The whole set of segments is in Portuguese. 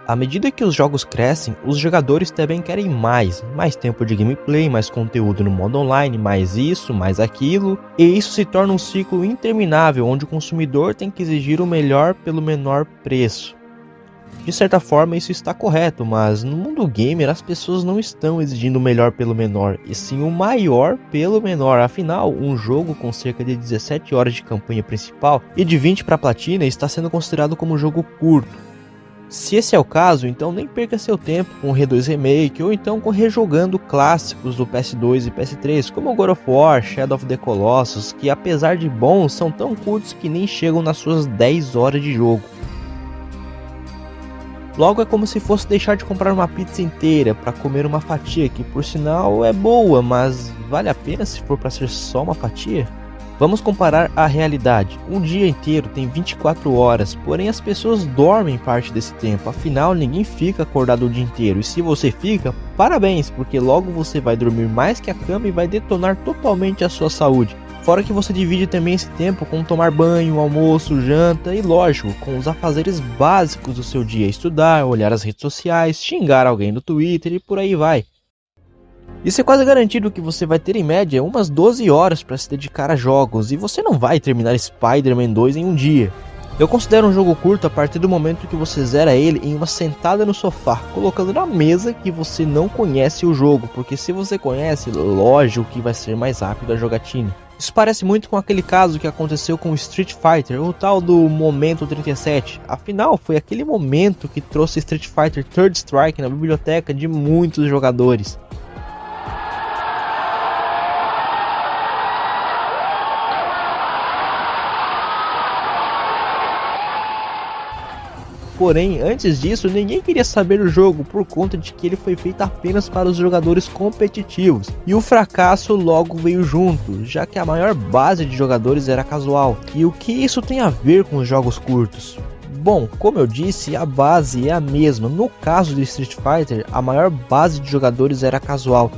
À medida que os jogos crescem, os jogadores também querem mais tempo de gameplay, mais conteúdo no modo online, mais isso, mais aquilo, e isso se torna um ciclo interminável onde o consumidor tem que exigir o melhor pelo menor preço. De certa forma isso está correto, mas no mundo gamer as pessoas não estão exigindo o melhor pelo menor, e sim o maior pelo menor. Afinal, um jogo com cerca de 17 horas de campanha principal e de 20 para platina está sendo considerado como um jogo curto. Se esse é o caso, então nem perca seu tempo com o R2 Remake ou então com rejogando clássicos do PS2 e PS3 como God of War, Shadow of the Colossus, que apesar de bons são tão curtos que nem chegam nas suas 10 horas de jogo. Logo é como se fosse deixar de comprar uma pizza inteira para comer uma fatia que por sinal é boa, mas vale a pena se for para ser só uma fatia? Vamos comparar a realidade. Um dia inteiro tem 24 horas, porém as pessoas dormem parte desse tempo, afinal ninguém fica acordado o dia inteiro, e se você fica, parabéns, porque logo você vai dormir mais que a cama e vai detonar totalmente a sua saúde. Fora que você divide também esse tempo com tomar banho, almoço, janta e lógico, com os afazeres básicos do seu dia, estudar, olhar as redes sociais, xingar alguém no Twitter e por aí vai. Isso é quase garantido que você vai ter em média umas 12 horas para se dedicar a jogos, e você não vai terminar Spider-Man 2 em um dia. Eu considero um jogo curto a partir do momento que você zera ele em uma sentada no sofá, colocando na mesa que você não conhece o jogo, porque se você conhece, lógico que vai ser mais rápido a jogatina. Isso parece muito com aquele caso que aconteceu com Street Fighter, o tal do Momento 37. Afinal, foi aquele momento que trouxe Street Fighter Third Strike na biblioteca de muitos jogadores. Porém, antes disso, ninguém queria saber do jogo por conta de que ele foi feito apenas para os jogadores competitivos. E o fracasso logo veio junto, já que a maior base de jogadores era casual. E o que isso tem a ver com os jogos curtos? Bom, como eu disse, a base é a mesma. No caso de Street Fighter, a maior base de jogadores era casual.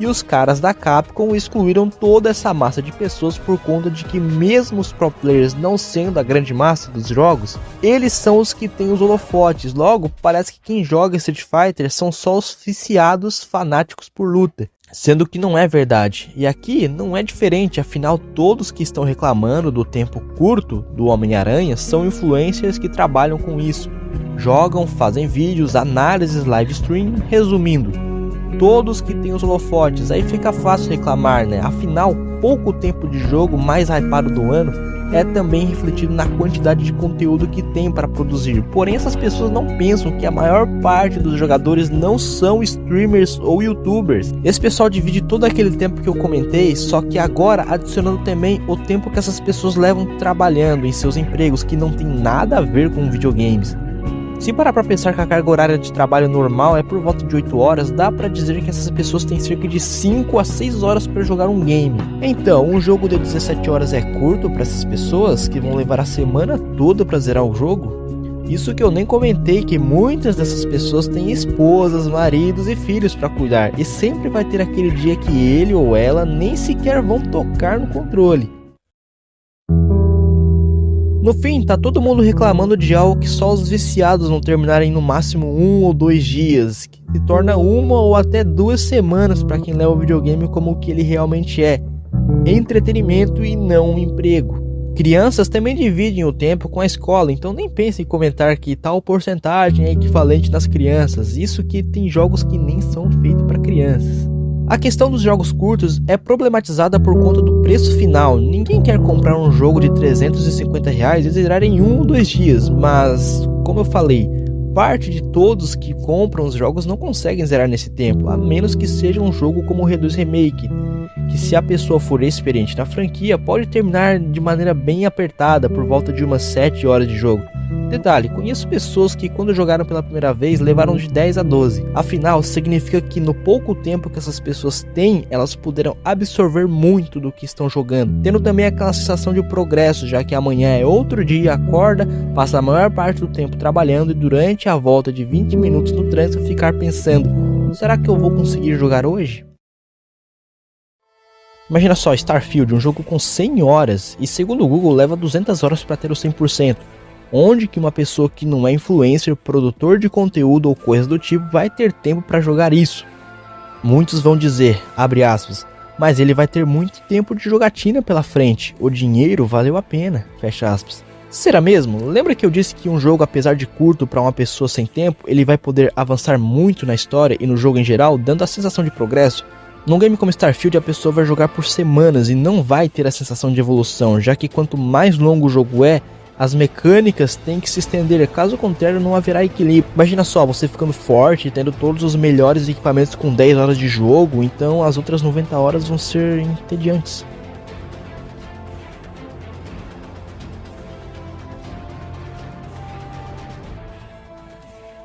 E os caras da Capcom excluíram toda essa massa de pessoas por conta de que mesmo os pro players não sendo a grande massa dos jogos, eles são os que têm os holofotes. Logo, parece que quem joga Street Fighter são só os viciados fanáticos por luta. Sendo que não é verdade. E aqui não é diferente, afinal todos que estão reclamando do tempo curto do Homem-Aranha são influencers que trabalham com isso. Jogam, fazem vídeos, análises, live stream, resumindo. Todos que têm os holofotes, aí fica fácil reclamar, né? Afinal, pouco tempo de jogo mais hypado do ano é também refletido na quantidade de conteúdo que tem para produzir. Porém, essas pessoas não pensam que a maior parte dos jogadores não são streamers ou youtubers. Esse pessoal divide todo aquele tempo que eu comentei, só que agora adicionando também o tempo que essas pessoas levam trabalhando em seus empregos, que não tem nada a ver com videogames. Se parar para pensar que a carga horária de trabalho normal é por volta de 8 horas, dá para dizer que essas pessoas têm cerca de 5 a 6 horas para jogar um game. Então, um jogo de 17 horas é curto para essas pessoas que vão levar a semana toda para zerar o jogo? Isso que eu nem comentei que muitas dessas pessoas têm esposas, maridos e filhos para cuidar, e sempre vai ter aquele dia que ele ou ela nem sequer vão tocar no controle. No fim, tá todo mundo reclamando de algo que só os viciados vão terminar em no máximo 1 ou 2 dias, que se torna 1 ou até 2 semanas para quem leva o videogame como o que ele realmente é: entretenimento e não um emprego. Crianças também dividem o tempo com a escola, então nem pense em comentar que tal porcentagem é equivalente nas crianças, isso que tem jogos que nem são feitos para crianças. A questão dos jogos curtos é problematizada por conta do preço final. Ninguém quer comprar um jogo de R$350 e zerar em 1 ou 2 dias, mas, como eu falei, parte de todos que compram os jogos não conseguem zerar nesse tempo, a menos que seja um jogo como o R2 Remake, que se a pessoa for experiente na franquia, pode terminar de maneira bem apertada, por volta de umas 7 horas de jogo. Detalhe, conheço pessoas que quando jogaram pela primeira vez levaram de 10 a 12. Afinal, significa que no pouco tempo que essas pessoas têm, elas puderam absorver muito do que estão jogando, tendo também aquela sensação de progresso, já que amanhã é outro dia, acorda, passa a maior parte do tempo trabalhando e durante a volta de 20 minutos no trânsito ficar pensando: será que eu vou conseguir jogar hoje? Imagina só, Starfield, um jogo com 100 horas, e segundo o Google leva 200 horas para ter o 100%. Onde que uma pessoa que não é influencer, produtor de conteúdo ou coisa do tipo vai ter tempo para jogar isso? Muitos vão dizer, abre aspas, mas ele vai ter muito tempo de jogatina pela frente, o dinheiro valeu a pena, fecha aspas. Será mesmo? Lembra que eu disse que um jogo, apesar de curto para uma pessoa sem tempo, ele vai poder avançar muito na história e no jogo em geral, dando a sensação de progresso? Num game como Starfield, a pessoa vai jogar por semanas e não vai ter a sensação de evolução, já que quanto mais longo o jogo é, as mecânicas têm que se estender, caso contrário não haverá equilíbrio. Imagina só, você ficando forte, tendo todos os melhores equipamentos com 10 horas de jogo, então as outras 90 horas vão ser entediantes.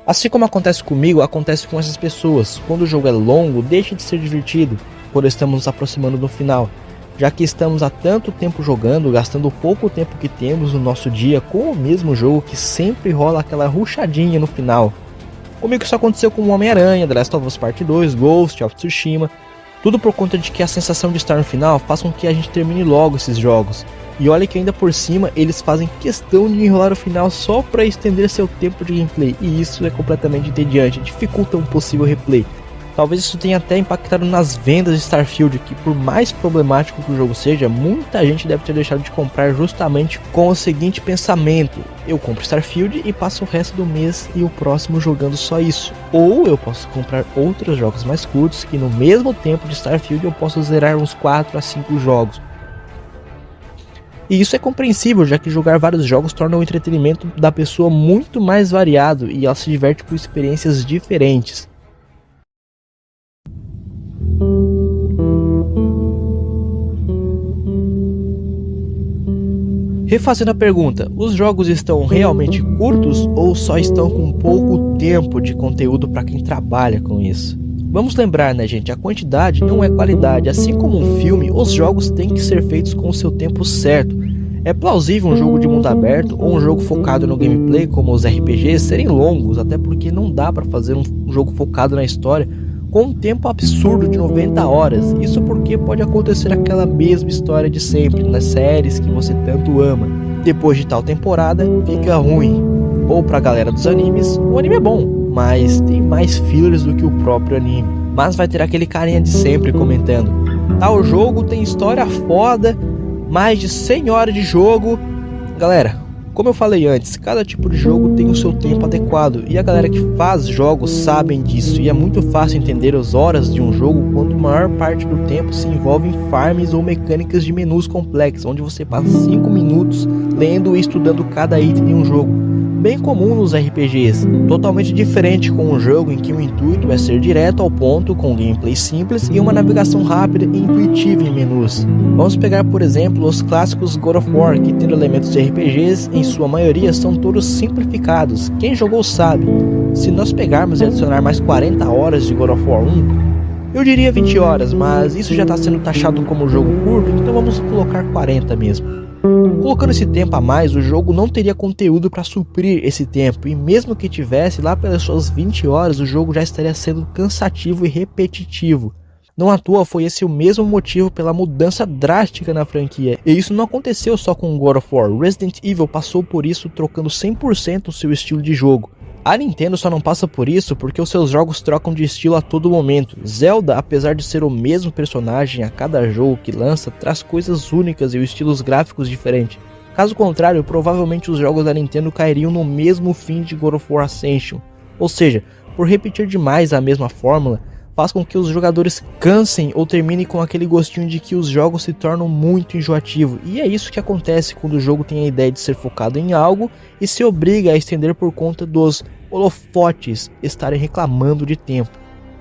Assim como acontece comigo, acontece com essas pessoas. Quando o jogo é longo, deixa de ser divertido, quando estamos nos aproximando do final. Já que estamos há tanto tempo jogando, gastando o pouco tempo que temos no nosso dia com o mesmo jogo que sempre rola aquela rushadinha no final. Comigo isso aconteceu com o Homem-Aranha, The Last of Us Part 2, Ghost of Tsushima. Tudo por conta de que a sensação de estar no final faz com que a gente termine logo esses jogos. E olha que ainda por cima eles fazem questão de enrolar o final só para estender seu tempo de gameplay. E isso é completamente entediante, dificulta um possível replay. Talvez isso tenha até impactado nas vendas de Starfield, que por mais problemático que o jogo seja, muita gente deve ter deixado de comprar justamente com o seguinte pensamento: eu compro Starfield e passo o resto do mês e o próximo jogando só isso. Ou eu posso comprar outros jogos mais curtos, que no mesmo tempo de Starfield eu posso zerar uns 4 a 5 jogos. E isso é compreensível, já que jogar vários jogos torna o entretenimento da pessoa muito mais variado e ela se diverte com experiências diferentes. Refazendo a pergunta, os jogos estão realmente curtos ou só estão com pouco tempo de conteúdo para quem trabalha com isso? Vamos lembrar, né, gente, a quantidade não é qualidade. Assim como um filme, os jogos têm que ser feitos com o seu tempo certo. É plausível um jogo de mundo aberto ou um jogo focado no gameplay, como os RPGs, serem longos, até porque não dá para fazer um jogo focado na história com um tempo absurdo de 90 horas. Isso porque pode acontecer aquela mesma história de sempre nas séries que você tanto ama. Depois de tal temporada, fica ruim. Ou pra galera dos animes, o anime é bom, mas tem mais fillers do que o próprio anime. Mas vai ter aquele carinha de sempre comentando: tal jogo tem história foda, mais de 100 horas de jogo. Galera, como eu falei antes, cada tipo de jogo tem o seu tempo adequado, e a galera que faz jogos sabem disso, e é muito fácil entender as horas de um jogo quando a maior parte do tempo se envolve em farms ou mecânicas de menus complexos, onde você passa 5 minutos lendo e estudando cada item em um jogo. Bem comum nos RPGs, totalmente diferente com um jogo em que o intuito é ser direto ao ponto, com um gameplay simples e uma navegação rápida e intuitiva em menus. Vamos pegar, por exemplo, os clássicos God of War, que tendo elementos de RPGs, em sua maioria são todos simplificados. Quem jogou sabe. Se nós pegarmos e adicionar mais 40 horas de God of War 1, eu diria 20 horas, mas isso já está sendo taxado como jogo curto, então vamos colocar 40 mesmo. Colocando esse tempo a mais, o jogo não teria conteúdo para suprir esse tempo, e mesmo que tivesse, lá pelas suas 20 horas, o jogo já estaria sendo cansativo e repetitivo. Não à toa foi esse o mesmo motivo pela mudança drástica na franquia, e isso não aconteceu só com God of War. Resident Evil passou por isso, trocando 100% o seu estilo de jogo. A Nintendo só não passa por isso porque os seus jogos trocam de estilo a todo momento. Zelda, apesar de ser o mesmo personagem a cada jogo que lança, traz coisas únicas e estilos gráficos diferentes. Caso contrário, provavelmente os jogos da Nintendo cairiam no mesmo fim de God of War Ascension. Ou seja, por repetir demais a mesma fórmula, faz com que os jogadores cansem ou terminem com aquele gostinho de que os jogos se tornam muito enjoativos. E é isso que acontece quando o jogo tem a ideia de ser focado em algo e se obriga a estender por conta dos holofotes estarem reclamando de tempo.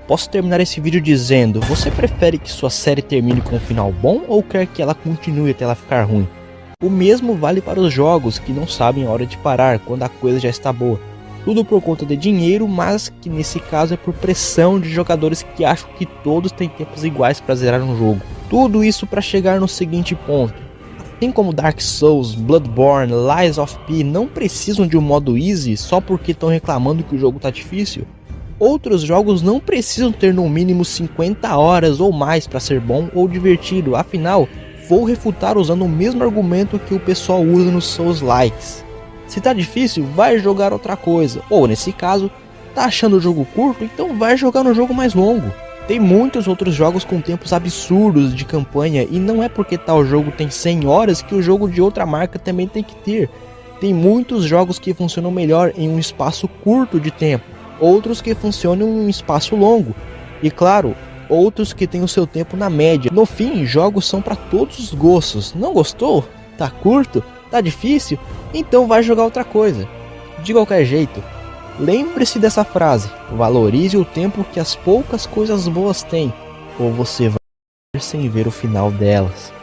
Posso terminar esse vídeo dizendo: você prefere que sua série termine com um final bom ou quer que ela continue até ela ficar ruim? O mesmo vale para os jogos que não sabem a hora de parar quando a coisa já está boa. Tudo por conta de dinheiro, mas que nesse caso é por pressão de jogadores que acham que todos têm tempos iguais para zerar um jogo. Tudo isso para chegar no seguinte ponto: assim como Dark Souls, Bloodborne, Lies of P não precisam de um modo easy só porque estão reclamando que o jogo tá difícil, outros jogos não precisam ter no mínimo 50 horas ou mais para ser bom ou divertido. Afinal, vou refutar usando o mesmo argumento que o pessoal usa nos Souls Likes. Se tá difícil, vai jogar outra coisa. Ou nesse caso, tá achando o jogo curto, então vai jogar no jogo mais longo. Tem muitos outros jogos com tempos absurdos de campanha e não é porque tal jogo tem 100 horas que o jogo de outra marca também tem que ter. Tem muitos jogos que funcionam melhor em um espaço curto de tempo, outros que funcionam em um espaço longo. E claro, outros que têm o seu tempo na média. No fim, jogos são para todos os gostos. Não gostou? Tá curto? Tá difícil? Então vai jogar outra coisa. De qualquer jeito, lembre-se dessa frase: valorize o tempo que as poucas coisas boas têm, ou você vai sem ver o final delas.